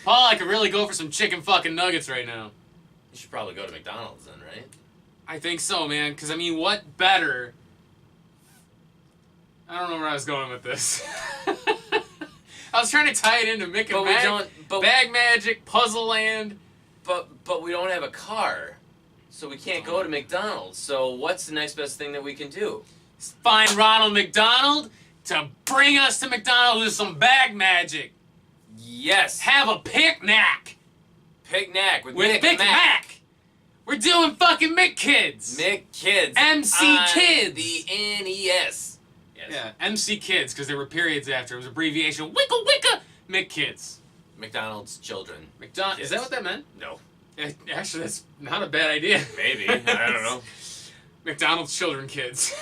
Paul, I could really go for some chicken fucking nuggets right now. You should probably go to McDonald's then, right? I think so, man. Because, I mean, what better... I don't know where I was going with this. I was trying to tie it into Mick and Mack, Bag Magic, Puzzle Land. But we don't have a car, so we can't go to McDonald's. So what's the next best thing that we can do? Find Ronald McDonald to bring us to McDonald's with some Bag Magic. Yes. Have a picnic. Picnic with Mick and Mack. We're doing fucking Mick Kids. Mick Kids. MC Kids. The NES. Yes. Yeah, MC Kids, because there were periods after. It was abbreviation. Wicka Wicka. Mick Kids. McDonald's children. Is that what that meant? No. Actually, that's not a bad idea. Maybe. I don't know. McDonald's children kids.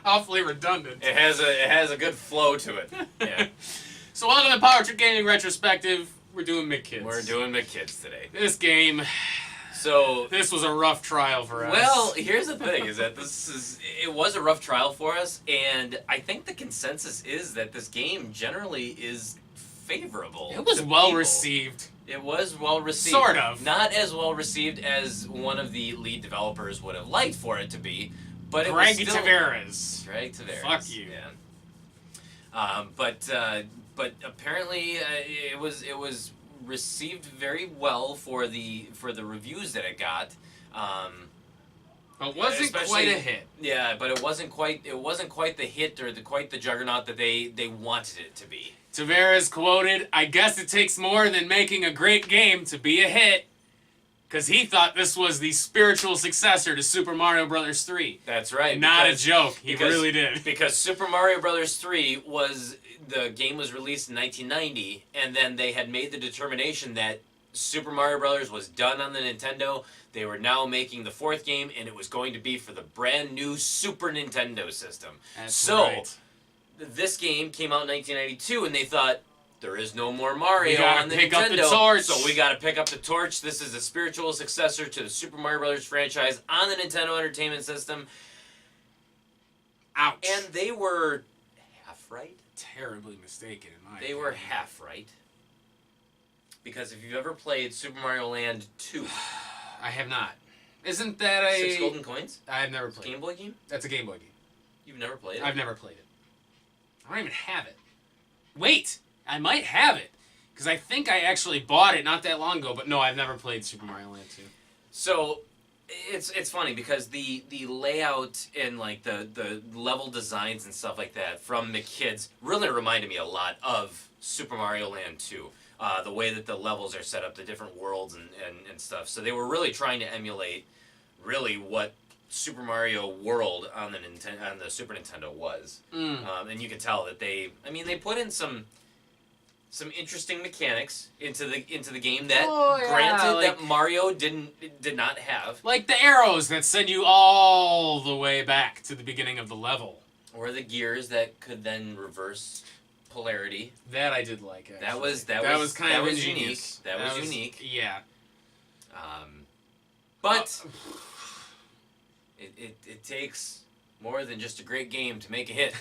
Awfully redundant. It has a good flow to it. Yeah. So welcome to Power Trip Gaming Retrospective. We're doing Mick Kids. We're doing Mick Kids today. This game. So this was a rough trial for us. Well, here's the thing: is that it was a rough trial for us, and I think the consensus is that this game generally is favorable. It was well received. It was well received. Sort of. Not as well received as one of the lead developers would have liked for it to be, but Greg it was still... Tavares. Greg Tavares. Fuck you. Yeah. But apparently it was received very well for the reviews that it got. It wasn't quite a hit. Yeah, but it wasn't quite the hit or quite the juggernaut that they wanted it to be. Tavares quoted, "I guess it takes more than making a great game to be a hit," because he thought this was the spiritual successor to Super Mario Bros. 3. That's right. Not a joke. He really did. Because Super Mario Bros. 3 the game was released in 1990, and then they had made the determination that Super Mario Bros. Was done on the Nintendo. They were now making the fourth game, and it was going to be for the brand new Super Nintendo system. That's right. This game came out in 1992, and they thought, there is no more Mario on the Nintendo, pick up the torch. So we got to pick up the torch. This is a spiritual successor to the Super Mario Bros. Franchise on the Nintendo Entertainment System. Ouch. And they were half right. Terribly mistaken, in my opinion. They were half right. Because if you've ever played Super Mario Land 2... I have not. Isn't that a... 6 golden coins? I have never played it. Game Boy game? That's a Game Boy game. You've never played it? I've never played it. I don't even have it. Wait! I might have it. Because I think I actually bought it not that long ago, but no, I've never played Super Mario Land 2. So, it's funny because the layout and like the level designs and stuff like that from Mick Kids really reminded me a lot of Super Mario Land 2. The way that the levels are set up, the different worlds and stuff. So they were really trying to emulate really what Super Mario World on the Super Nintendo was. And you can tell that they put in some interesting mechanics into the game that granted that Mario did not have. Like the arrows that send you all the way back to the beginning of the level. Or the gears that could then reverse polarity. That I did like, actually. That was kind of ingenious. That was unique. Yeah. But it takes more than just a great game to make a hit.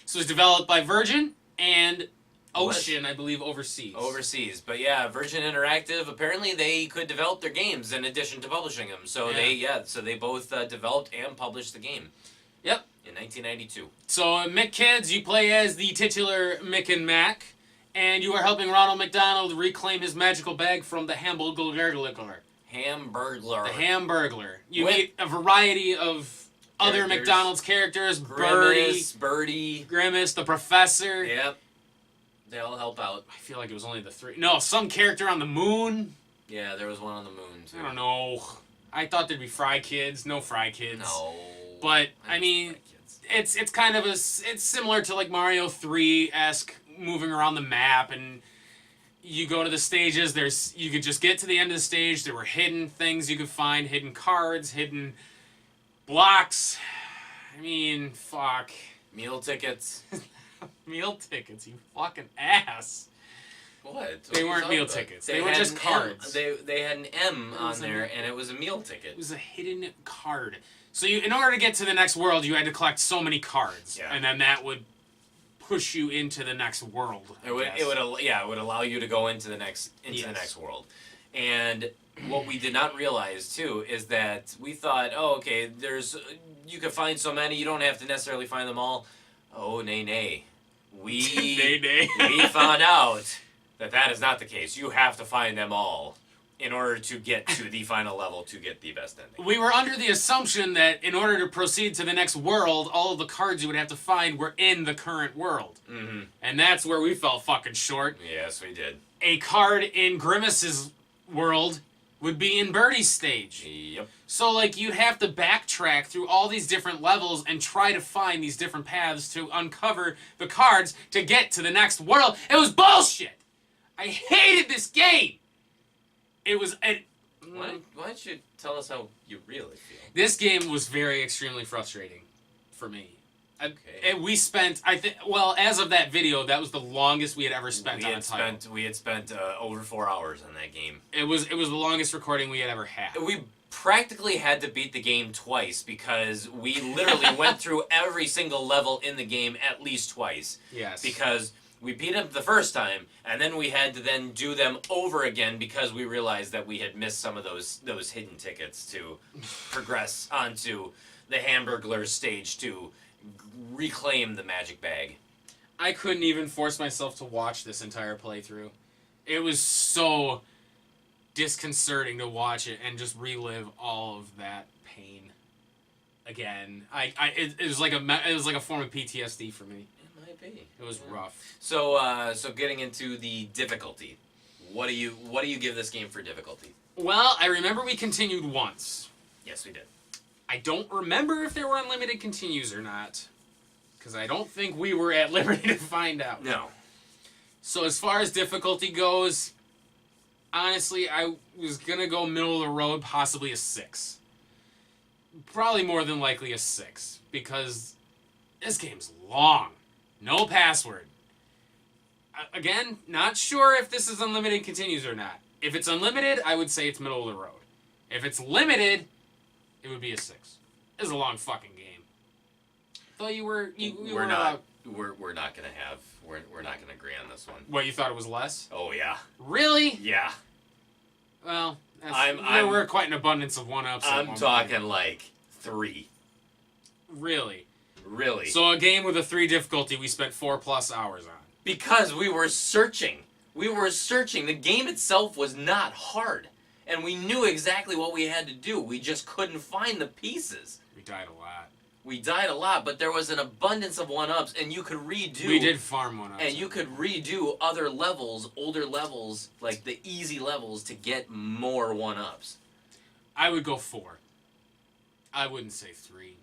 So it was developed by Virgin and Ocean, I believe, overseas. But yeah, Virgin Interactive, apparently they could develop their games in addition to publishing them. So they both developed and published the game. Yep. In 1992. So, Mick Kids, you play as the titular Mick and Mack, and you are helping Ronald McDonald reclaim his magical bag from the Hamburglar. Hamburglar. The Hamburglar. You meet a variety of other McDonald's characters. Birdie. Grimace, the Professor. Yep. They all help out. I feel like it was only the 3. No, some character on the moon. Yeah, there was one on the moon, too. I don't know. I thought there'd be Fry Kids. No Fry Kids. No. But, I mean... It's kind of it's similar to like Mario 3-esque, moving around the map, and you go to the stages. You could just get to the end of the stage. There were hidden things you could find, hidden cards, hidden blocks. I mean, fuck. Meal tickets. Meal tickets, you fucking ass. What? They weren't meal tickets. They were just cards. They had an M on there, and it was a meal ticket. It was a hidden card. So in order to get to the next world, you had to collect so many cards, and then that would push you into the next world. It would allow you to go into the next world. And what we did not realize too is that we thought, oh, okay, you can find so many, you don't have to necessarily find them all. Oh, nay. We found out that is not the case. You have to find them all in order to get to the final level to get the best ending. We were under the assumption that in order to proceed to the next world, all of the cards you would have to find were in the current world. Mm-hmm. And that's where we fell fucking short. Yes, we did. A card in Grimace's world would be in Birdie's stage. Yep. So, like, you'd have to backtrack through all these different levels and try to find these different paths to uncover the cards to get to the next world. It was bullshit! I hated this game! It was... Why don't you tell us how you really feel? This game was extremely frustrating for me. Okay. And we spent, as of that video, that was the longest we had ever spent on a title. We had spent over 4 hours on that game. It was the longest recording we had ever had. We practically had to beat the game twice because we literally went through every single level in the game at least twice. Yes. Because we beat them the first time, and then we had to then do them over again because we realized that we had missed some of those hidden tickets to progress onto the Hamburglar stage to reclaim the magic bag. I couldn't even force myself to watch this entire playthrough. It was so disconcerting to watch it and just relive all of that pain again. It was like a form of PTSD for me. It might be. It was rough. So getting into the difficulty, what do you give this game for difficulty? Well, I remember we continued once. Yes, we did. I don't remember if there were unlimited continues or not, because I don't think we were at liberty to find out. No. So as far as difficulty goes, honestly, I was going to go middle of the road, possibly a 6. Probably more than likely a 6, because this game's long. No password. Again, not sure if this is unlimited continues or not. If it's unlimited, I would say it's middle of the road. If it's limited, it would be a 6. It's a long fucking game. Though we're not gonna agree on this one. What, you thought it was less? Oh yeah. Really? Yeah. Well, there were quite an abundance of one-ups. I'm talking like 3. Really? Really. So a game with a 3 difficulty we spent 4+ hours on. Because we were searching. The game itself was not hard. And we knew exactly what we had to do. We just couldn't find the pieces. We died a lot. But there was an abundance of one-ups, and you could redo... We did farm one-ups. And you could redo other levels, older levels, like the easy levels, to get more one-ups. I would go 4. I wouldn't say 3.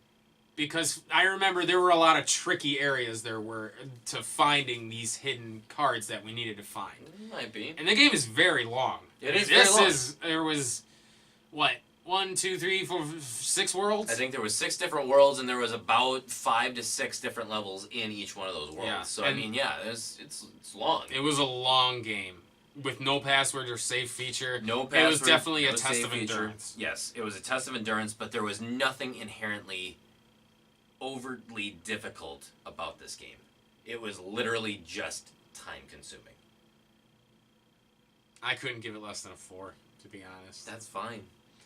Because I remember there were a lot of tricky areas there were to finding these hidden cards that we needed to find. It might be. And the game is very long. It is very long. There was, 1, 2, 3, 4, 6 worlds? I think there was 6 different worlds, and there was about 5 to 6 different levels in each one of those worlds. Yeah. So, it's long. It was a long game. With no password or save feature. No password. It was definitely a test of endurance. Yes, it was a test of endurance, but there was nothing inherently overtly difficult about this game. It was literally just time-consuming. I couldn't give it less than a 4, to be honest. That's fine.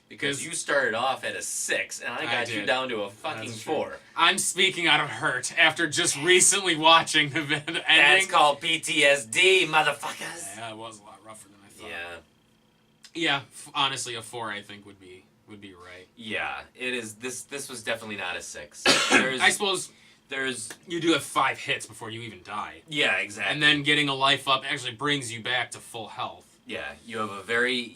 Because you started off at a 6, and I got you down to a fucking 4. I'm speaking out of hurt after just recently watching the ending. That's called PTSD, motherfuckers. Yeah, it was a lot rougher than I thought. Yeah. Yeah, honestly, a 4 I think would be right. Yeah, it is. This was definitely not a 6. I suppose you do have 5 hits before you even die. Yeah, exactly. And then getting a life up actually brings you back to full health. Yeah, you have a very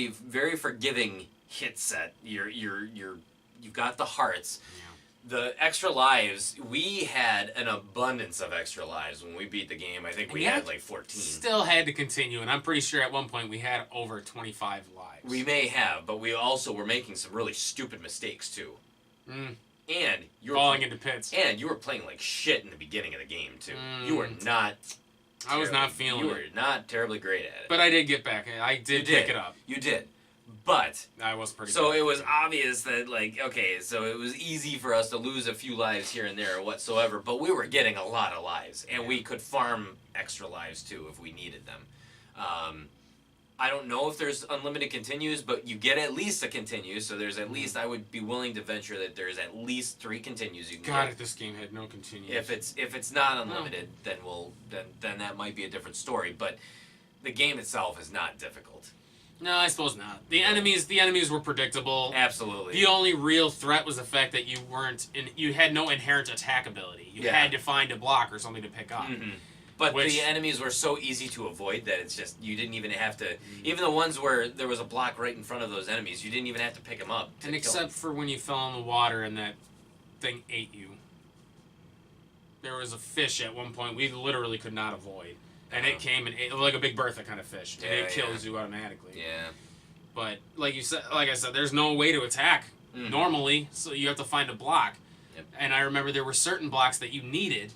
very forgiving hit set. You've got the hearts. Yeah. The extra lives, we had an abundance of extra lives when we beat the game. I think we had like 14. Still had to continue, and I'm pretty sure at one point we had over 25 lives. We may have, but we also were making some really stupid mistakes too. Mm. And you were falling into pits. And you were playing like shit in the beginning of the game too. You were not. I was not feeling it. You were not terribly great at it. But I did get back. I did pick it up. You did. But I was pretty. so bad. it was obvious that so it was easy for us to lose a few lives here and there or whatsoever, but we were getting a lot of lives, and we could farm extra lives too if we needed them. I don't know if there's unlimited continues, but you get at least a continue, so there's at least, I would be willing to venture that there's at least 3 continues you can God, get. if this game had no continues. If it's not unlimited, then then that might be a different story, but the game itself is not difficult. No, I suppose not. The enemies were predictable. Absolutely. The only real threat was the fact that you had no inherent attack ability. You had to find a block or something to pick up. Mm-hmm. But the enemies were so easy to avoid that it's just, you didn't even have to, even the ones where there was a block right in front of those enemies, you didn't even have to pick them up. And except for when you fell in the water and that thing ate you. There was a fish at one point we literally could not avoid. And it came and ate, like a Big Bertha kind of fish. And it kills you automatically. Yeah. But like I said, there's no way to attack normally, so you have to find a block. Yep. And I remember there were certain blocks that you needed,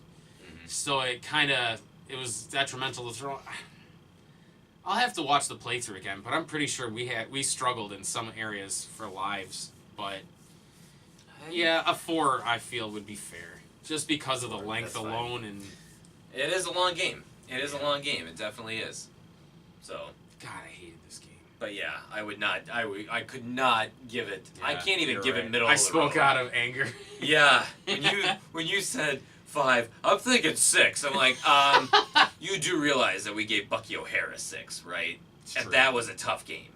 so it was detrimental to throw. I'll have to watch the playthrough again, but I'm pretty sure we struggled in some areas for lives. But yeah, a 4 I feel would be fair, just because of the length alone. And it is a long game. It is a long game. It definitely is. So. God, I hated this game. But yeah, I would not. I could not give it. Yeah, I can't even give it middle. I spoke out of anger. Yeah, when you said 5, I'm thinking 6. I'm like, you do realize that we gave Bucky O'Hara 6, right? And that was a tough game.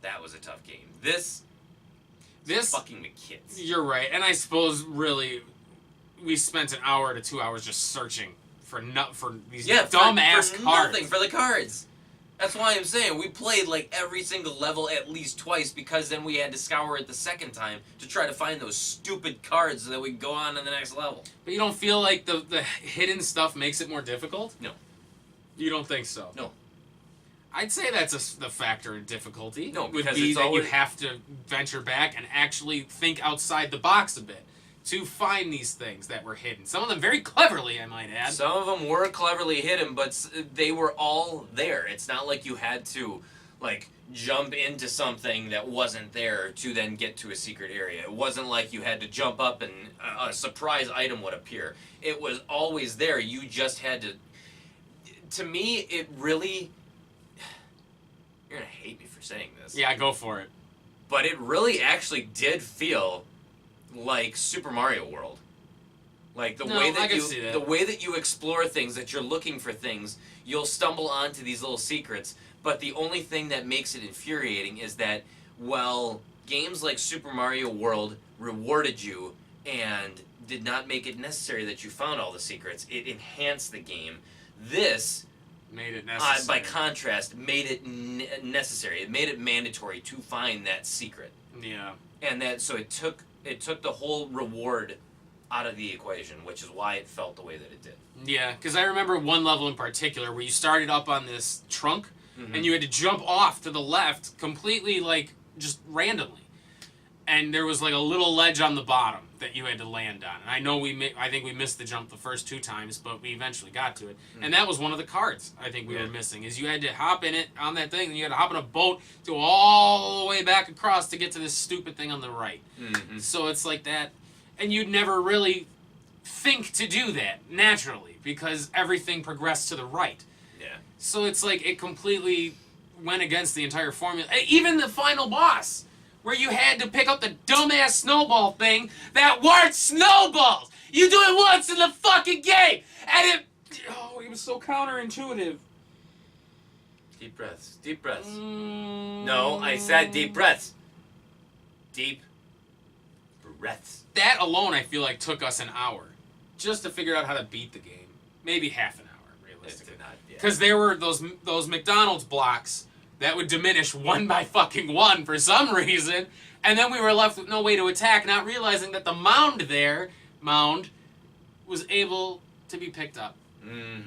That was a tough game. This fucking McKids. You're right, and I suppose really, we spent an hour to 2 hours just searching for these dumbass for cards. Nothing for the cards. That's why I'm saying we played like every single level at least twice, because then we had to scour it the second time to try to find those stupid cards so that we could go on to the next level. But you don't feel like the hidden stuff makes it more difficult? No. You don't think so? No. I'd say that's the factor in difficulty. No, because would be it's that always... you have to venture back and actually think outside the box a bit to find these things that were hidden. Some of them very cleverly, I might add. Some of them were cleverly hidden, but they were all there. It's not like you had to, like, jump into something that wasn't there to then get to a secret area. It wasn't like you had to jump up and a surprise item would appear. It was always there. You just had to... To me, it really... You're going to hate me for saying this. Yeah, go for it. But it really actually did feel like Super Mario World. Like the way that you explore things, that you're looking for things, you'll stumble onto these little secrets, but the only thing that makes it infuriating is that, well, games like Super Mario World rewarded you and did not make it necessary that you found all the secrets. It enhanced the game. This made it necessary. By contrast, made it necessary. It made it mandatory to find that secret. Yeah. And so it took the whole reward out of the equation, which is why it felt the way that it did. Yeah, because I remember one level in particular where you started up on this trunk, and you had to jump off to the left completely, like, just randomly. And there was, like, a little ledge on the bottom that you had to land on. And I know I think we missed the jump the first 2 times, but we eventually got to it. And that was one of the cards I think we were missing, is you had to hop in it on that thing, and you had to hop in a boat to go all the way back across to get to this stupid thing on the right. So it's like that. And you'd never really think to do that naturally, because everything progressed to the right. Yeah. So it's like it completely went against the entire formula. Even the final boss, where you had to pick up the dumbass snowball thing that weren't snowballs. You do it once in the fucking game, and it was so counterintuitive. Deep breaths. Deep breaths. No, I said deep breaths. Deep breaths. That alone, I feel like, took us an hour just to figure out how to beat the game. Maybe half an hour, realistically. Because there were those McDonald's blocks that would diminish 1 by fucking 1 for some reason, and then we were left with no way to attack, not realizing that the mound was able to be picked up.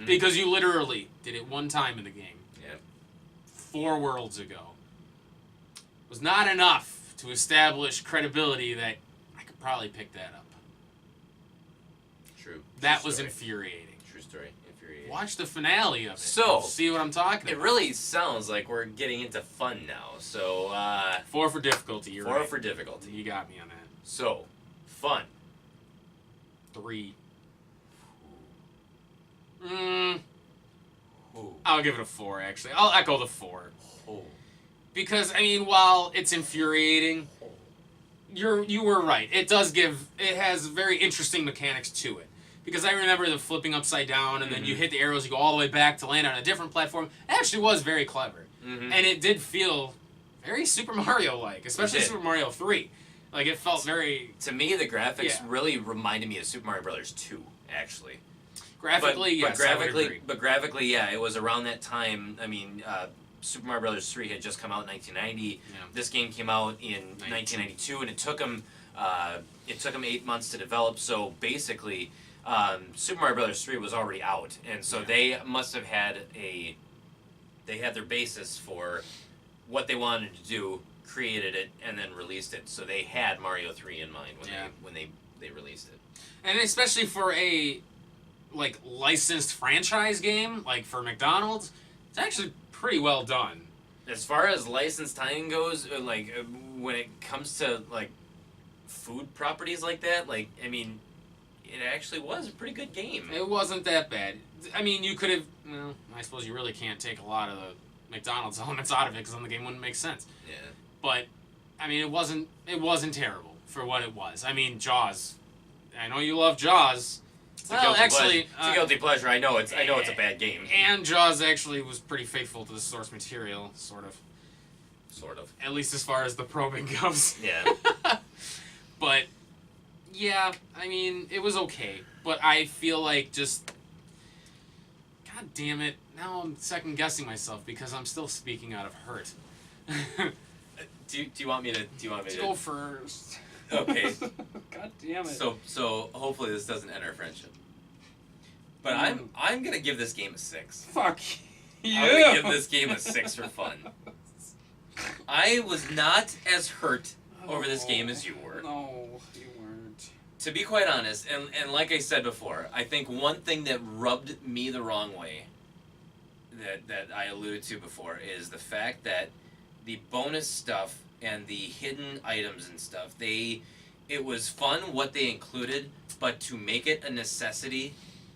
Because you literally did it 1 time in the game. Yeah. 4 worlds ago. It was not enough to establish credibility that I could probably pick that up. True. That was infuriating. True story. Infuriating. Watch the finale of it. So, see what I'm talking about. It really sounds like we're getting into fun now. So, 4 for difficulty. You're 4 right. for difficulty. You got me on that. So, fun. 3. Ooh. I'll give it a 4, actually. I'll echo the 4. Oh. Because, I mean, while it's infuriating, you were right. It has very interesting mechanics to it. Because I remember the flipping upside down, and then you hit the arrows, you go all the way back to land on a different platform. It actually was very clever. And it did feel very Super Mario-like, especially Super Mario 3. Like, it felt very... To me, the graphics really reminded me of Super Mario Brothers 2, actually. Graphically, yes, but graphically, yeah, it was around that time. I mean, Super Mario Brothers 3 had just come out in 1990. Yeah. This game came out in 1992, and it took them 8 months to develop. So basically, Super Mario Brothers 3 was already out, and so they must have had their basis for what they wanted to do, created it, and then released it. So they had Mario 3 in mind when they released it. And especially for a licensed franchise game, like for McDonald's, it's actually pretty well done. As far as licensed tying goes, when it comes to food properties like that, I mean, it actually was a pretty good game. It wasn't that bad. I mean, you could have. Well, I suppose you really can't take a lot of the McDonald's elements out of it because then the game wouldn't make sense. Yeah. But I mean, it wasn't terrible for what it was. I mean, Jaws. I know you love Jaws. Well, actually, it's a guilty pleasure. I know it's a bad game. And Jaws actually was pretty faithful to the source material, sort of. Sort of. At least as far as the probing goes. Yeah. But yeah, I mean, it was okay. But I feel like just, God damn it! Now I'm second guessing myself because I'm still speaking out of hurt. Do you want me to Go first? Okay. God damn it. So hopefully this doesn't end our friendship. But I'm gonna give this game a 6. Fuck you. I'm gonna give this game a 6 for fun. I was not as hurt over this game as you were. No, you weren't. To be quite honest, and like I said before, I think one thing that rubbed me the wrong way that I alluded to before is the fact that the bonus stuff and the hidden items and stuff, it was fun what they included, but to make it a necessity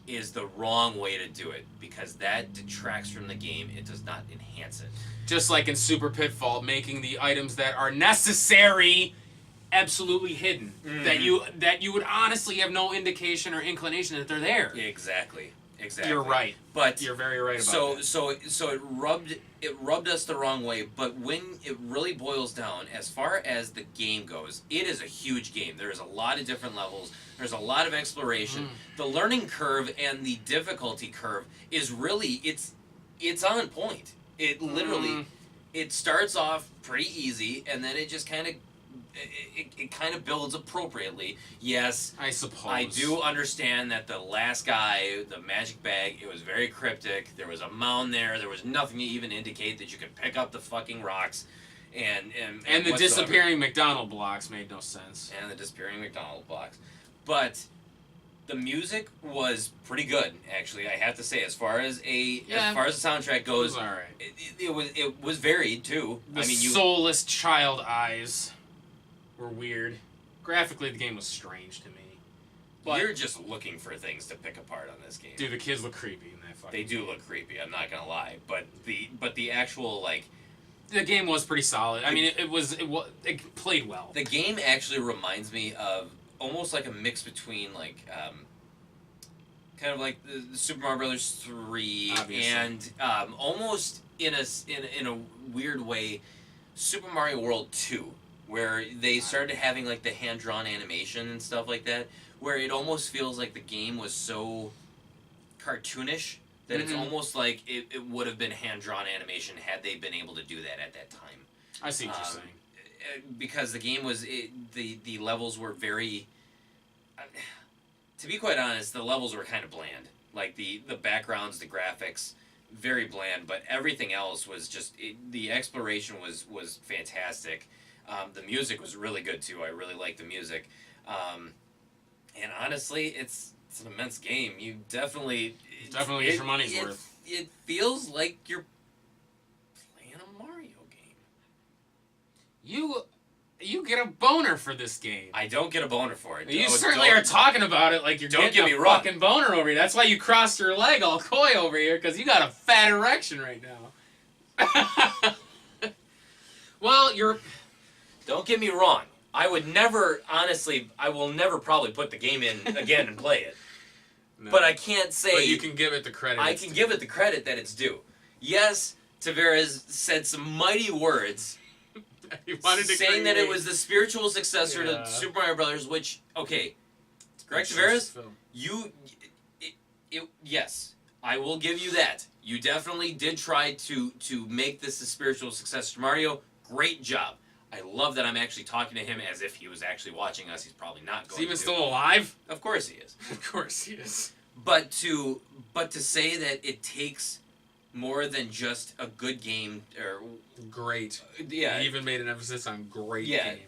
is the wrong way to do it because that detracts from the game. It does not enhance it. Just like in Super Pitfall, making the items that are necessary absolutely hidden. That you would honestly have no indication or inclination that they're there. Exactly. You're right. But you're very right about that. So it rubbed us the wrong way, but when it really boils down, as far as the game goes, it is a huge game. There's a lot of different levels. There's a lot of exploration. The learning curve and the difficulty curve is really it's on point. It literally it starts off pretty easy and then it just kind of it kind of builds appropriately. Yes, I suppose. I do understand that the last guy, the magic bag, it was very cryptic. There was a mound there. There was nothing to even indicate that you could pick up the fucking rocks. And the disappearing McDonald blocks made no sense. And the disappearing McDonald blocks. But the music was pretty good, actually. I have to say, as far as the soundtrack goes, it was all right. It was varied too. The soulless child eyes were weird. Graphically, the game was strange to me. But you're just looking for things to pick apart on this game. Dude, the kids look creepy in that fucking They do look creepy, I'm not gonna lie. But the actual, the game was pretty solid. I mean, it played well. The game actually reminds me of almost like a mix between, kind of like the Super Mario Brothers 3 Obviously. And almost in a weird way, Super Mario World 2. Where they started having the hand-drawn animation and stuff like that, where it almost feels like the game was so cartoonish that it's almost like it would have been hand-drawn animation had they been able to do that at that time. I see what you're saying. Because the game was, the levels were very, to be quite honest, the levels were kind of bland. The backgrounds, the graphics, very bland, but everything else was just, the exploration was fantastic. The music was really good too. I really liked the music. And honestly, it's an immense game. You definitely, Definitely get your money's worth. It feels like you're playing a Mario game. You get a boner for this game. I don't get a boner for it. You certainly are talking about it like you're getting a fucking boner over here. That's why you crossed your leg all coy over here, because you got a fat erection right now. Well, Don't get me wrong. I would never, honestly, I will never probably put the game in again and play it. No. But I can't say... But you can give it the credit. I can give it the credit that it's due. Yes, Tavares said some mighty words saying that it was the spiritual successor to Super Mario Brothers, which, okay, correct, Tavares? Yes, I will give you that. You definitely did try to make this a spiritual successor to Mario. Great job. I love that I'm actually talking to him as if he was actually watching us. He's probably not going to. Is he even still alive? Of course he is. Of course he is. But to say that it takes more than just a good game or great. Yeah. He even made an emphasis on great game.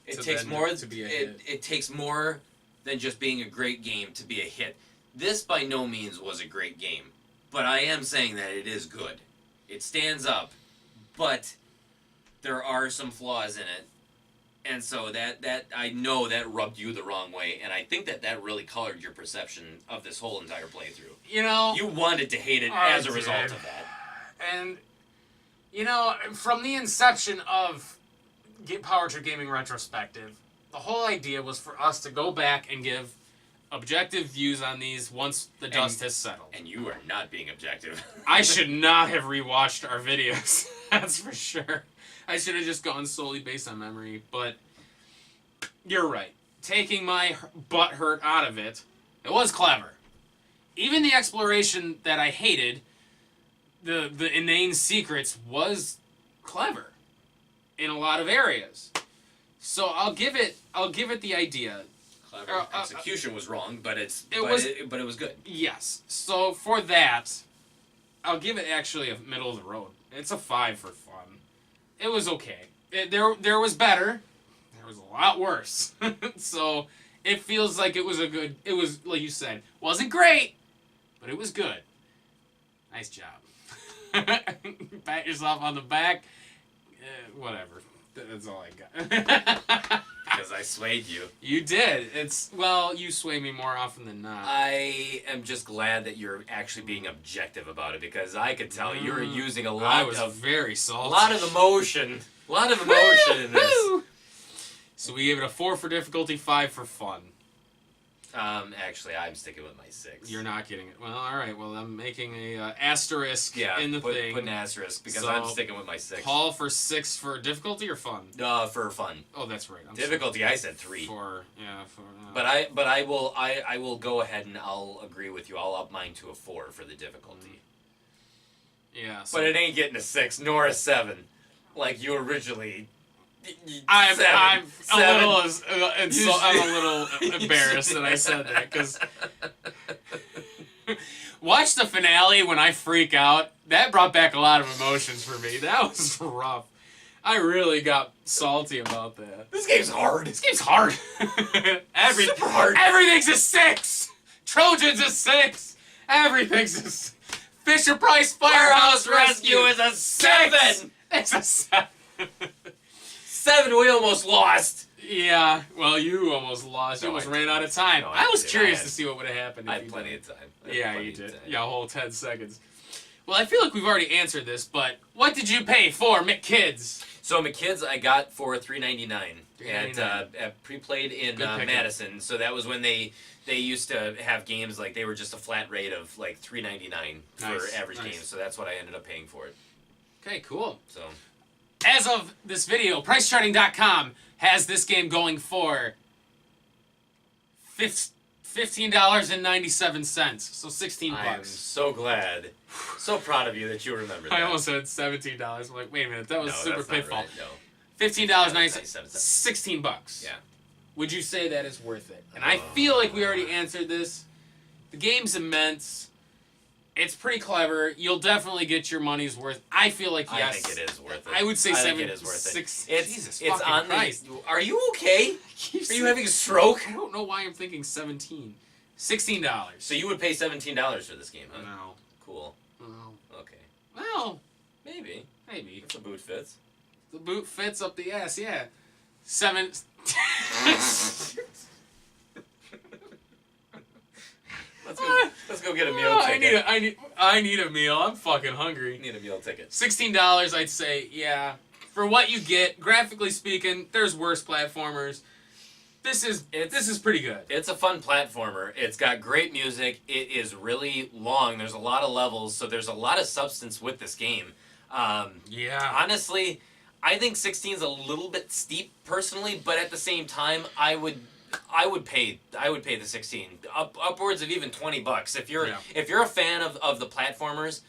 It takes more to be a hit. It takes more than just being a great game to be a hit. This by no means was a great game, but I am saying that it is good. It stands up, but there are some flaws in it, and so that I know that rubbed you the wrong way, and I think that really colored your perception of this whole entire playthrough. You know, you wanted to hate it as a result of that. And you know, from the inception of Power Trip Gaming Retrospective, the whole idea was for us to go back and give objective views on these once the dust has settled. And you are not being objective. I should not have rewatched our videos. That's for sure. I should have just gone solely based on memory, but you're right. Taking my butt hurt out of it, it was clever. Even the exploration that I hated, the inane secrets, was clever in a lot of areas. So I'll give it the idea. Clever. Execution was wrong, but it was good. Yes. So for that, I'll give it actually a middle of the road. It's a 5 for fun. It was okay. There was better. There was a lot worse. So it feels like it was like you said, wasn't great, but it was good. Nice job. Pat yourself on the back. Whatever. That's all I got. Because I swayed you. You did. You sway me more often than not. I am just glad that you're actually being objective about it, because I could tell you were using a lot of very salty. A lot of emotion. A lot of emotion in this. So we gave it a 4 for difficulty, 5 for fun. Actually, I'm sticking with my 6. You're not getting it. Well, all right. Well, I'm making a asterisk in the thing. Put an asterisk, because I'm sticking with my 6. Paul for 6 for difficulty or fun? For fun. Oh, that's right. Difficulty, I said 3. But I will go ahead and I'll agree with you. I'll up mine to a 4 for the difficulty. Yeah. But it ain't getting a 6 nor a 7, like you originally. I'm a little embarrassed that I said that, because watch the finale when I freak out. That brought back a lot of emotions for me. That was rough. I really got salty about that. This game's hard. Super hard. Everything's a 6. Trojan's a 6. Everything's a 6. Fisher Price Firehouse Rescue is a 7. It's a 7. 7, we almost lost. Yeah, well, you almost lost. You almost ran out of time. I was curious to see what would have happened. I had plenty of time. Yeah, you did. Yeah, a whole 10 seconds. Well, I feel like we've already answered this, but what did you pay for McKids? So McKids I got for $3.99 at Pre-Played in Madison. So that was when they used to have games like they were just a flat rate of like $3.99 for average games. So that's what I ended up paying for it. Okay, cool. So as of this video, PriceCharting.com has this game going for $15.97, so $16. I'm so glad, so proud of you that you remembered that. I almost said $17. I'm like, wait a minute, that was super pitfall. Right, no. $15.97, $16. Yeah. Would you say that is worth it? And I feel like we already answered this. The game's immense. It's pretty clever. You'll definitely get your money's worth. I feel like yes. I think it is worth it. I would say 7. I think it is worth it. Jesus fucking Christ. Are you okay? Are you having a stroke? I don't know why I'm thinking 17. $16. So you would pay $17 for this game, huh? No. Cool. No. Okay. Well, Maybe. maybe. If the boot fits. The boot fits up the ass, yeah. 7... Let's go get a meal ticket. I need a meal. I'm fucking hungry. Need a meal ticket. $16, I'd say, yeah. For what you get, graphically speaking, there's worse platformers. This is pretty good. It's a fun platformer. It's got great music. It is really long. There's a lot of levels, so there's a lot of substance with this game. Yeah. Honestly, I think 16 is a little bit steep personally, but at the same time, I would pay the 16 upwards of even $20 if you're a fan of the platformers.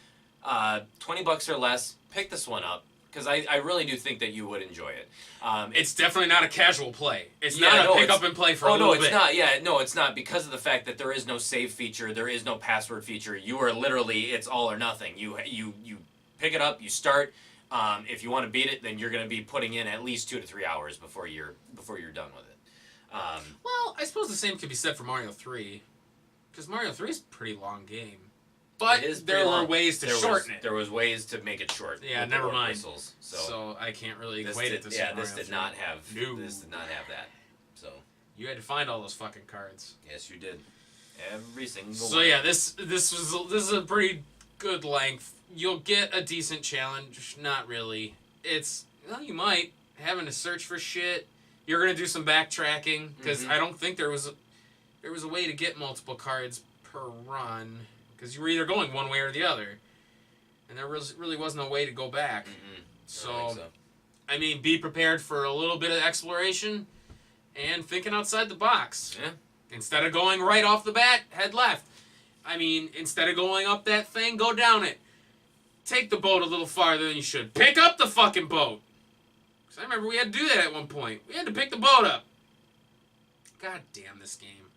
$20 or less, pick this one up because I really do think that you would enjoy it. It's definitely not a casual play. It's not a pick up and play for a little bit. Oh no, it's not. Yeah, no, it's not because of the fact that there is no save feature, there is no password feature. You are literally it's all or nothing. You pick it up, you start. If you want to beat it, then you're going to be putting in at least 2 to 3 hours before you're done with it. Well, I suppose the same could be said for Mario 3, because Mario 3 is a pretty long game. But there were ways to shorten it. There was ways to make it short. Yeah, never mind. Whistles, so I can't really equate it to Super Mario 3. This did not have that. So you had to find all those fucking cards. Yes, you did. Every single So one. yeah, this is a pretty good length. You'll get a decent challenge. Not really. It's you might having to search for shit. You're gonna do some backtracking because I don't think there was a way to get multiple cards per run because you were either going one way or the other, and there really wasn't a way to go back. So, I mean, be prepared for a little bit of exploration and thinking outside the box. Yeah. Instead of going right off the bat, head left. I mean, instead of going up that thing, go down it. Take the boat a little farther than you should. Pick up the fucking boat. Because I remember we had to do that at one point. We had to pick the boat up. God damn this game.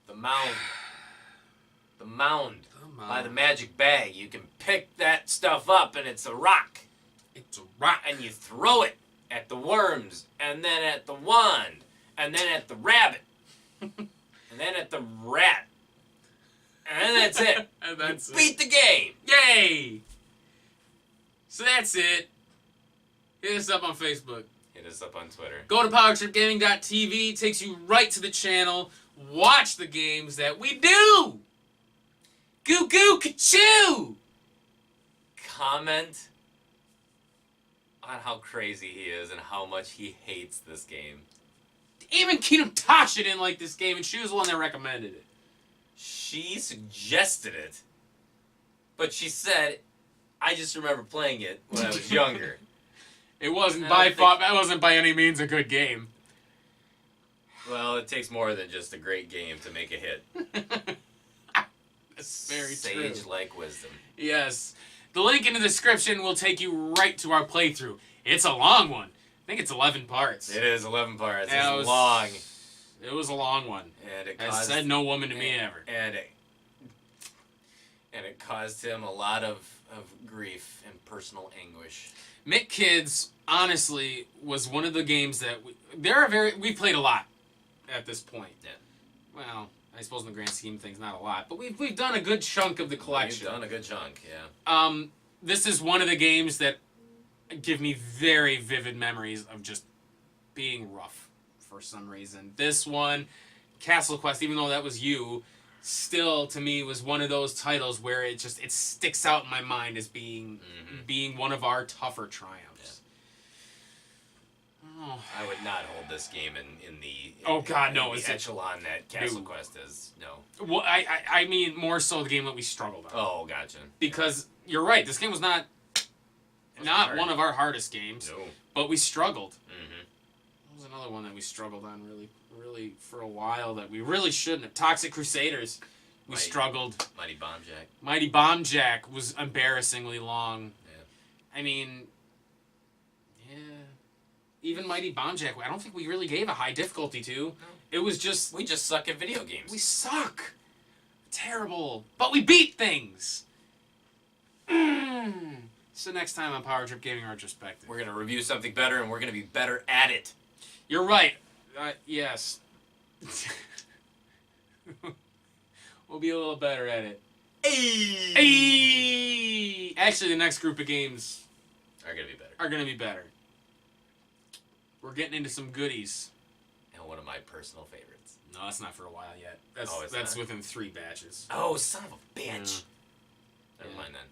The mound. The mound. By the magic bag. You can pick that stuff up and it's a rock. It's a rock. And you throw it at the worms. And then at the wand. And then at the rabbit. And then at the rat. And then that's it. And that's you beat the game. Yay! So that's it. Hit us up on Facebook. Hit us up on Twitter. Go to PowerTripGaming.tv. It takes you right to the channel. Watch the games that we do. Goo goo ka-choo! Comment on how crazy he is and how much he hates this game. Even Kingdom Tasha didn't like this game, and she was the one that recommended it. She suggested it, but she said, I just remember playing it when I was younger. It wasn't by any means a good game. Well, it takes more than just a great game to make a hit. That's very true. Sage-like wisdom. Yes. The link in the description will take you right to our playthrough. It's a long one. I think it's 11 parts. It is 11 parts. It's long. It was a long one. And it Has said no woman to me ever. And it caused him a lot of grief and personal anguish. Mick Kids, honestly, was one of the games that we played a lot at this point. Yeah. Well, I suppose in the grand scheme of things, not a lot, but we've done a good chunk of the collection. We've done a good chunk, yeah. This is one of the games that give me very vivid memories of just being rough for some reason. This one, Castle Quest, even though that was you, still to me was one of those titles where it sticks out in my mind as being one of our tougher triumphs. Yeah. Oh. I would not hold this game in the echelon that Castle Quest is. No. Well, I mean more so the game that we struggled on. Oh, gotcha. Because you're right, this game was not one of our hardest games. No. But we struggled. That was another one that we struggled on really for a while that we really shouldn't have. Toxic Crusaders. We struggled. Mighty Bomb Jack. Mighty Bomb Jack was embarrassingly long. Yeah. I mean, yeah. Even Mighty Bomb Jack, I don't think we really gave a high difficulty to. No. It was just... We just suck at video games. We suck. Terrible. But we beat things. So next time on Power Trip Gaming Retrospective. We're going to review something better, and we're going to be better at it. You're right. Yes. We'll be a little better at it. Hey! Actually, the next group of games Are gonna be better. are going to be better. We're getting into some goodies. And one of my personal favorites. No, that's not for a while yet. That's Oh, it's that's not? within 3 batches. Oh, son of a bitch. Yeah. Never mind then.